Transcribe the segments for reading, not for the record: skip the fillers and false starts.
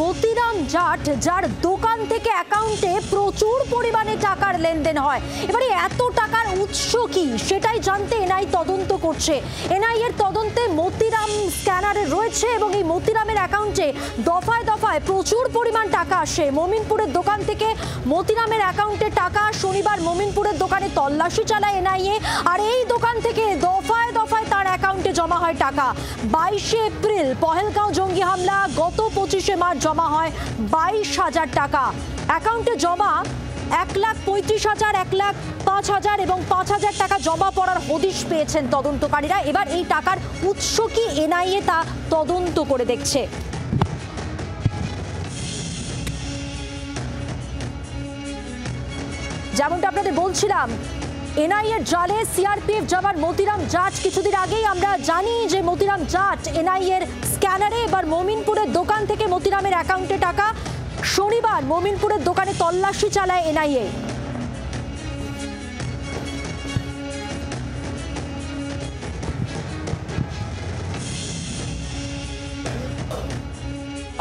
মতিরাম জাট, যার দোকান থেকে অ্যাকাউন্টে প্রচুর পরিমাণে টাকার লেনদেন হয়। এবারে এত টাকার উৎস কি সেটাই জানতে এনআই তদন্ত করছে। এনআই এর তদন্তে মতিরাম স্ক্যানারে রয়েছে এবং এই মতিরামের অ্যাকাউন্টে দফায় দফায় প্রচুর পরিমাণ টাকা আসে। মমিনপুরের দোকান থেকে মতিরামের অ্যাকাউন্টে টাকা। শনিবার মমিনপুরের দোকানে তল্লাশি চালায় এনআইএ, আর এই দোকান থেকে দফায় দফায় তার অ্যাকাউন্টে জমা হয় টাকা। 22 এপ্রিল পহেলগাঁও জঙ্গি হামলা, গত 25 মার্চ জমা হয় 22,000 টাকা। অ্যাকাউন্টে জমা 1,35,000, 1,05,000 এবং 5,000 টাকা জমা পড়ার হদিশ পেয়েছেন তদন্তকারীরা। এবার এই টাকার উৎস কি এনআইএ তা তদন্ত করে দেখছে। যেমনটা আপনাদের বলছিলাম, এনআইএর জালে সিআরপিএফ জওয়ান মতিরাম জাট। কিছুদিন আগেই আমরা জানি যে মতিরাম জাট এনআইএর স্ক্যানারে। এবার মমিনপুরের দোকান থেকে মতিরামের অ্যাকাউন্টে টাকা। শনিবার মমিনপুরের দোকানে তল্লাশি চালায় এনআইএ।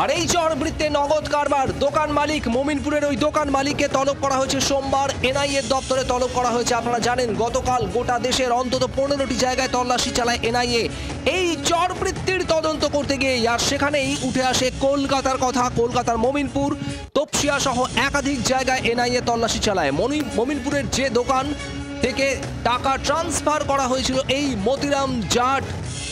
আর এই চরবৃত্তে নগদ কারবার দোকান মালিক মমিনপুরের ওই দোকান মালিককে তলব করা হয়েছে সোমবার। এনআইএর দপ্তরে তলব করা হয়েছে। আপনারা জানেন গতকাল গোটা দেশের অন্তত 15টি জায়গায় তল্লাশি চালায় এনআইএ এই চরবৃত্তির তদন্ত করতে গিয়ে। আর সেখানেই উঠে আসে কলকাতার কথা। কলকাতার মমিনপুর, তপসিয়া সহ একাধিক জায়গায় এনআইএ তল্লাশি চালায়। মমিনপুরের যে দোকান থেকে টাকা ট্রান্সফার করা হয়েছিল এই মতিরাম জাট,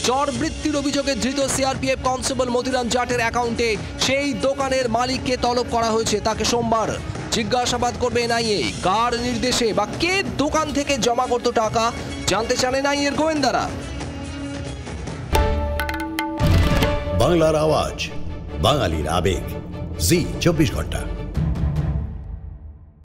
চরবৃত্তির অভিযোগে ধৃত সিআরপিএফ কনস্টেবল মতিরাম জাটের অ্যাকাউন্টে সেই দোকানের মালিককে তলব করা হয়েছে। তাকে সোমবার জিজ্ঞাসাবাদ করবে এনআইএ। কার নির্দেশে বা কে দোকান থেকে জমা করত টাকা জানতে চান এনআইএর গোয়েন্দারা। বাংলার আওয়াজ, বাঙালির আবেগ, জি 24 ঘন্টা।